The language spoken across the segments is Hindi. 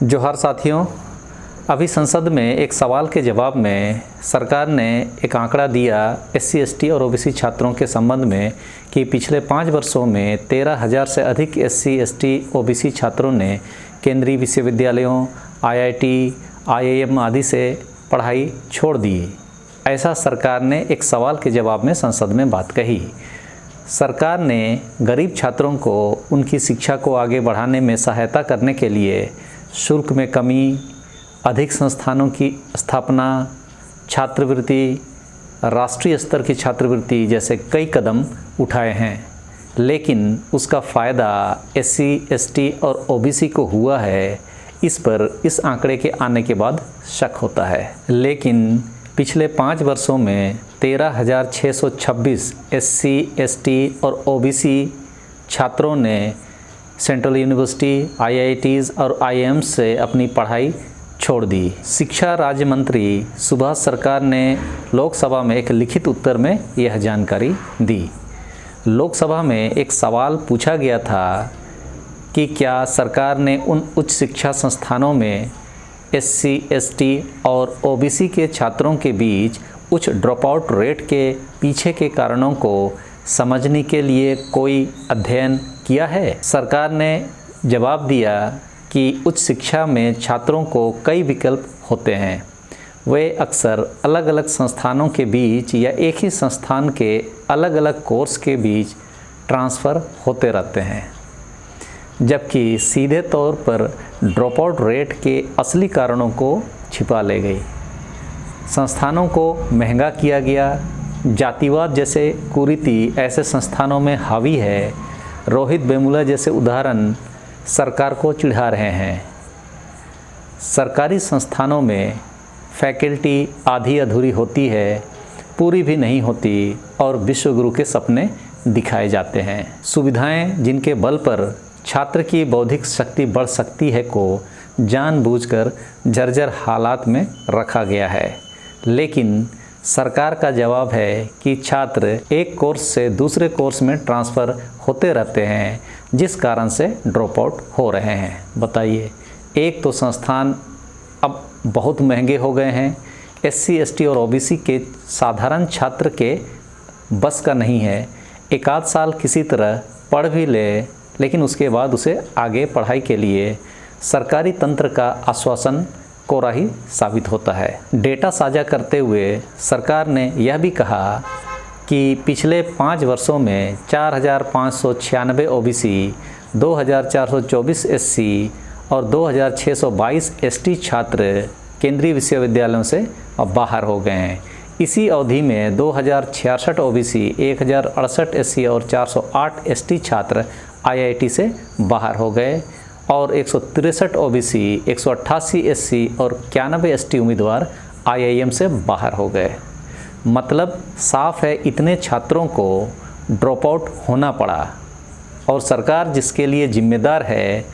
जोहार साथियों, अभी संसद में एक सवाल के जवाब में सरकार ने एक आंकड़ा दिया एससी, एसटी और ओबीसी छात्रों के संबंध में कि पिछले 5 वर्षों में 13,000 से अधिक एससी, एसटी, ओबीसी छात्रों ने केंद्रीय विश्वविद्यालयों, आईआईटी, आईआईएम आदि से पढ़ाई छोड़ दी। ऐसा सरकार ने एक सवाल के जवाब में संसद में बात कही। सरकार ने गरीब छात्रों को उनकी शिक्षा को आगे बढ़ाने में सहायता करने के लिए शुल्क में कमी, अधिक संस्थानों की स्थापना, छात्रवृत्ति, राष्ट्रीय स्तर की छात्रवृत्ति जैसे कई कदम उठाए हैं, लेकिन उसका फ़ायदा एससी, एसटी और ओबीसी को हुआ है, इस पर इस आंकड़े के आने के बाद शक होता है। लेकिन पिछले 5 वर्षों में 13,626 एससी, एसटी और ओबीसी छात्रों ने सेंट्रल यूनिवर्सिटी, आईआईटीज़ और आईआईएम से अपनी पढ़ाई छोड़ दी। शिक्षा राज्य मंत्री सुभाष सरकार ने लोकसभा में एक लिखित उत्तर में यह जानकारी दी। लोकसभा में एक सवाल पूछा गया था कि क्या सरकार ने उन उच्च शिक्षा संस्थानों में एससी, एसटी और ओबीसी के छात्रों के बीच उच्च ड्रॉप आउट रेट के पीछे के कारणों को समझने के लिए कोई अध्ययन किया है। सरकार ने जवाब दिया कि उच्च शिक्षा में छात्रों को कई विकल्प होते हैं। वे अक्सर अलग अलग संस्थानों के बीच या एक ही संस्थान के अलग अलग कोर्स के बीच ट्रांसफ़र होते रहते हैं, जबकि सीधे तौर पर ड्रॉप आउट रेट के असली कारणों को छिपा ले गई। संस्थानों को महंगा किया गया, जातिवाद जैसे कुरीति ऐसे संस्थानों में हावी है। रोहित वेमुला जैसे उदाहरण सरकार को चिढ़ा रहे हैं। सरकारी संस्थानों में फैकल्टी आधी अधूरी होती है, पूरी भी नहीं होती और विश्वगुरु के सपने दिखाए जाते हैं। सुविधाएं जिनके बल पर छात्र की बौद्धिक शक्ति बढ़ सकती है को जानबूझकर जर्जर हालात में रखा गया है। लेकिन सरकार का जवाब है कि छात्र एक कोर्स से दूसरे कोर्स में ट्रांसफ़र होते रहते हैं, जिस कारण से ड्रॉप आउट हो रहे हैं। बताइए, एक तो संस्थान अब बहुत महंगे हो गए हैं, एससी, एसटी और ओबीसी के साधारण छात्र के बस का नहीं है। एक आध साल किसी तरह पढ़ भी ले, लेकिन उसके बाद उसे आगे पढ़ाई के लिए सरकारी तंत्र का आश्वासन कोरा ही साबित होता है। डेटा साझा करते हुए सरकार ने यह भी कहा कि पिछले 5 वर्षों में 4,596 ओबीसी, 2,424 एससी और 2,622 एसटी छात्र केंद्रीय विश्वविद्यालयों से अब बाहर हो गए हैं। इसी अवधि में 2,066 ओबीसी, 1,068 एससी और 408 एसटी छात्र आईआईटी से बाहर हो गए और 163 ओबीसी, 188 एससी और 91 एसटी उम्मीदवार आईआईएम से बाहर हो गए। मतलब साफ है, इतने छात्रों को ड्रॉप आउट होना पड़ा और सरकार जिसके लिए जिम्मेदार है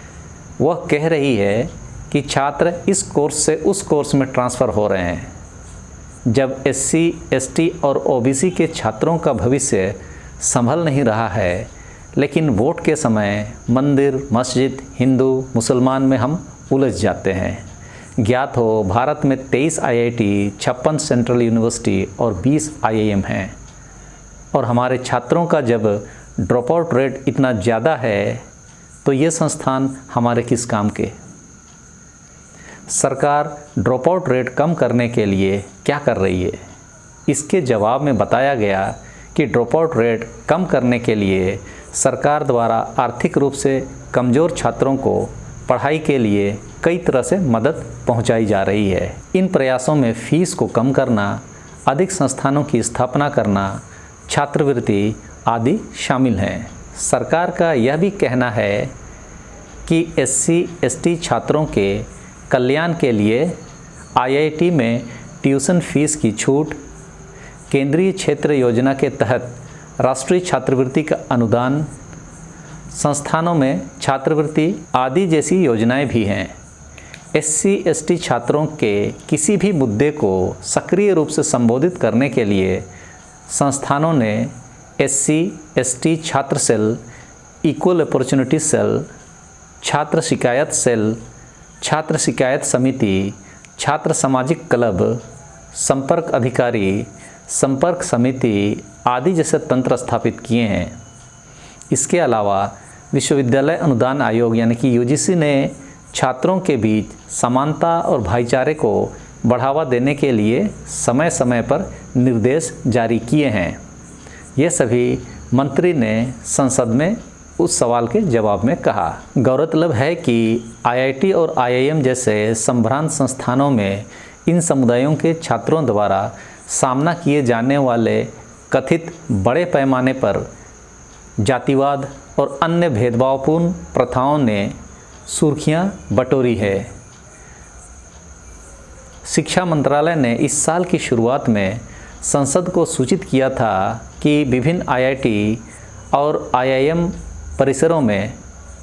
वह कह रही है कि छात्र इस कोर्स से उस कोर्स में ट्रांसफ़र हो रहे हैं। जब एससी, एसटी और ओबीसी के छात्रों का भविष्य संभल नहीं रहा है, लेकिन वोट के समय मंदिर, मस्जिद, हिंदू, मुसलमान में हम उलझ जाते हैं। ज्ञात हो, भारत में 23 आईआईटी, 56 सेंट्रल यूनिवर्सिटी और 20 आईआईएम हैं। और हमारे छात्रों का जब ड्रॉप आउट रेट इतना ज़्यादा है तो ये संस्थान हमारे किस काम के। सरकार ड्रॉप आउट रेट कम करने के लिए क्या कर रही है? इसके जवाब में बताया गया कि ड्रॉप आउट रेट कम करने के लिए सरकार द्वारा आर्थिक रूप से कमज़ोर छात्रों को पढ़ाई के लिए कई तरह से मदद पहुंचाई जा रही है। इन प्रयासों में फ़ीस को कम करना, अधिक संस्थानों की स्थापना करना, छात्रवृत्ति आदि शामिल हैं। सरकार का यह भी कहना है कि एससी, एसटी छात्रों के कल्याण के लिए आईआईटी में ट्यूशन फ़ीस की छूट, केंद्रीय क्षेत्र योजना के तहत राष्ट्रीय छात्रवृत्ति का अनुदान, संस्थानों में छात्रवृत्ति आदि जैसी योजनाएं भी हैं। एससी, एसटी छात्रों के किसी भी मुद्दे को सक्रिय रूप से संबोधित करने के लिए संस्थानों ने एससी, एसटी छात्र सेल, इक्वल अपॉर्चुनिटी सेल, छात्र शिकायत सेल, छात्र शिकायत समिति, छात्र सामाजिक क्लब, संपर्क अधिकारी, संपर्क समिति आदि जैसे तंत्र स्थापित किए हैं। इसके अलावा विश्वविद्यालय अनुदान आयोग यानी कि यूजीसी ने छात्रों के बीच समानता और भाईचारे को बढ़ावा देने के लिए समय समय पर निर्देश जारी किए हैं। ये सभी मंत्री ने संसद में उस सवाल के जवाब में कहा। गौरतलब है कि आईआईटी और आईआईएम जैसे संभ्रांत संस्थानों में इन समुदायों के छात्रों द्वारा सामना किए जाने वाले कथित बड़े पैमाने पर जातिवाद और अन्य भेदभावपूर्ण प्रथाओं ने सुर्खियां बटोरी है। शिक्षा मंत्रालय ने इस साल की शुरुआत में संसद को सूचित किया था कि विभिन्न आईआईटी और आईआईएम परिसरों में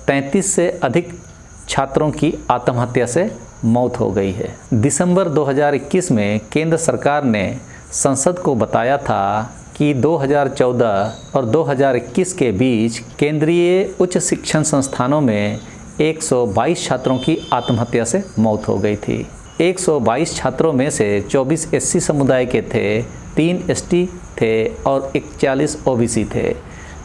33 से अधिक छात्रों की आत्महत्या से मौत हो गई है। दिसंबर 2021 में केंद्र सरकार ने संसद को बताया था कि 2014 और 2021 के बीच केंद्रीय उच्च शिक्षण संस्थानों में 122 छात्रों की आत्महत्या से मौत हो गई थी। 122 छात्रों में से 24 एससी समुदाय के थे, 3 एसटी थे और 41 ओबीसी थे।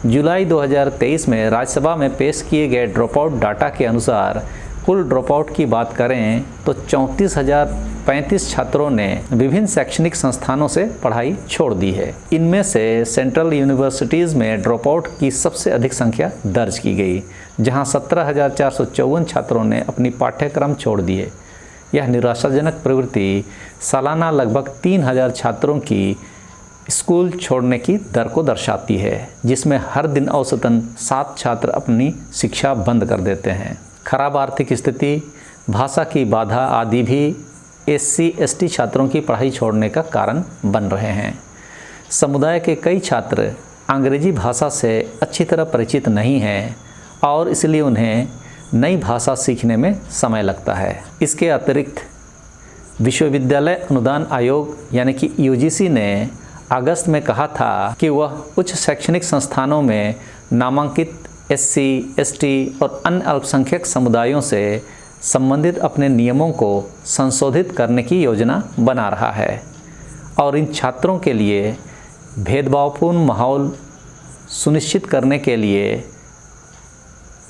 जुलाई 2023 में राज्यसभा में पेश किए गए ड्रॉपआउट डाटा के अनुसार कुल ड्रॉपआउट की बात करें तो 34,035 छात्रों ने विभिन्न शैक्षणिक संस्थानों से पढ़ाई छोड़ दी है। इनमें से सेंट्रल यूनिवर्सिटीज़ में ड्रॉपआउट की सबसे अधिक संख्या दर्ज की गई, जहां 17,454 छात्रों ने अपनी पाठ्यक्रम छोड़ दिए। यह निराशाजनक प्रवृत्ति सालाना लगभग 3,000 छात्रों की स्कूल छोड़ने की दर को दर्शाती है, जिसमें हर दिन औसतन 7 छात्र अपनी शिक्षा बंद कर देते हैं। खराब आर्थिक स्थिति, भाषा की बाधा आदि भी एससी/एसटी छात्रों की पढ़ाई छोड़ने का कारण बन रहे हैं। समुदाय के कई छात्र अंग्रेजी भाषा से अच्छी तरह परिचित नहीं हैं और इसलिए उन्हें नई भाषा सीखने में समय लगता है। इसके अतिरिक्त विश्वविद्यालय अनुदान आयोग यानी कि यूजीसी ने अगस्त में कहा था कि वह उच्च शैक्षणिक संस्थानों में नामांकित एससी, एसटी और अन्य अल्पसंख्यक समुदायों से संबंधित अपने नियमों को संशोधित करने की योजना बना रहा है और इन छात्रों के लिए भेदभावपूर्ण माहौल सुनिश्चित करने के लिए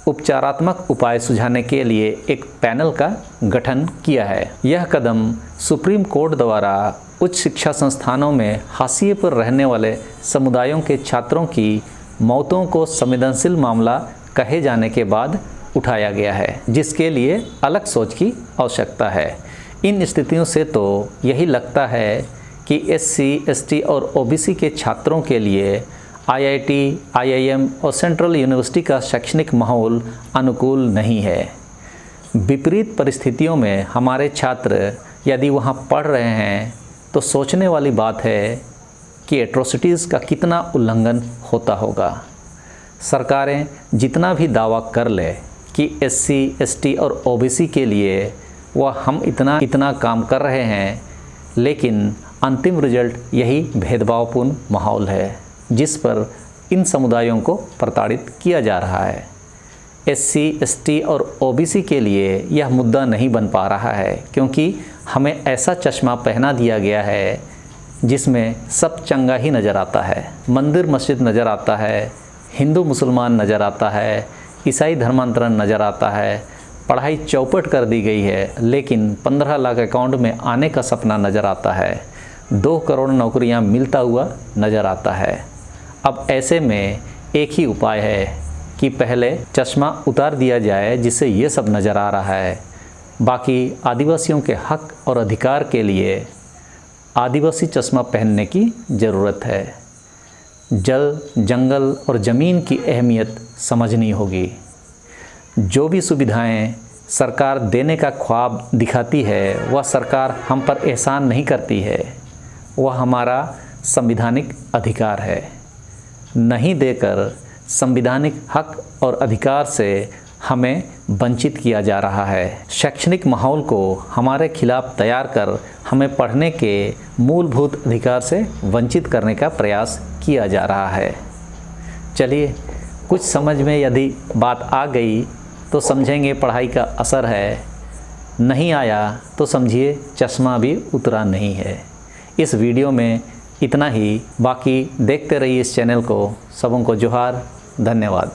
उपचारात्मक उपाय सुझाने के लिए एक पैनल का गठन किया है। यह कदम सुप्रीम कोर्ट द्वारा उच्च शिक्षा संस्थानों में हाशिए पर रहने वाले समुदायों के छात्रों की मौतों को संवेदनशील मामला कहे जाने के बाद उठाया गया है, जिसके लिए अलग सोच की आवश्यकता है। इन स्थितियों से तो यही लगता है कि एससी, एसटी और ओबीसी के छात्रों के लिए आईआईटी, आईआईएम और सेंट्रल यूनिवर्सिटी का शैक्षणिक माहौल अनुकूल नहीं है। विपरीत परिस्थितियों में हमारे छात्र यदि वहाँ पढ़ रहे हैं तो सोचने वाली बात है कि एट्रोसिटीज़ का कितना उल्लंघन होता होगा। सरकारें जितना भी दावा कर ले कि एससी, एसटी और ओबीसी के लिए वह हम इतना काम कर रहे हैं, लेकिन अंतिम रिजल्ट यही भेदभावपूर्ण माहौल है जिस पर इन समुदायों को प्रताड़ित किया जा रहा है। एससी, एसटी और ओबीसी के लिए यह मुद्दा नहीं बन पा रहा है क्योंकि हमें ऐसा चश्मा पहना दिया गया है जिसमें सब चंगा ही नज़र आता है। मंदिर मस्जिद नज़र आता है, हिंदू मुसलमान नज़र आता है, ईसाई धर्मांतरण नज़र आता है, पढ़ाई चौपट कर दी गई है, लेकिन 15 लाख अकाउंट में आने का सपना नज़र आता है, 2 करोड़ नौकरियां मिलता हुआ नज़र आता है। अब ऐसे में एक ही उपाय है कि पहले चश्मा उतार दिया जाए जिससे ये सब नज़र आ रहा है। बाकी आदिवासियों के हक और अधिकार के लिए आदिवासी चश्मा पहनने की ज़रूरत है। जल, जंगल और ज़मीन की अहमियत समझनी होगी। जो भी सुविधाएं सरकार देने का ख्वाब दिखाती है वह सरकार हम पर एहसान नहीं करती है, वह हमारा संविधानिक अधिकार है। नहीं देकर संविधानिक हक और अधिकार से हमें वंचित किया जा रहा है। शैक्षणिक माहौल को हमारे खिलाफ तैयार कर हमें पढ़ने के मूलभूत अधिकार से वंचित करने का प्रयास किया जा रहा है। चलिए, कुछ समझ में यदि बात आ गई तो समझेंगे पढ़ाई का असर है नहीं आया तो समझिए चश्मा भी उतरा नहीं है। इस वीडियो में इतना ही, बाकी देखते रहिए इस चैनल को। सबों को जोहार, धन्यवाद।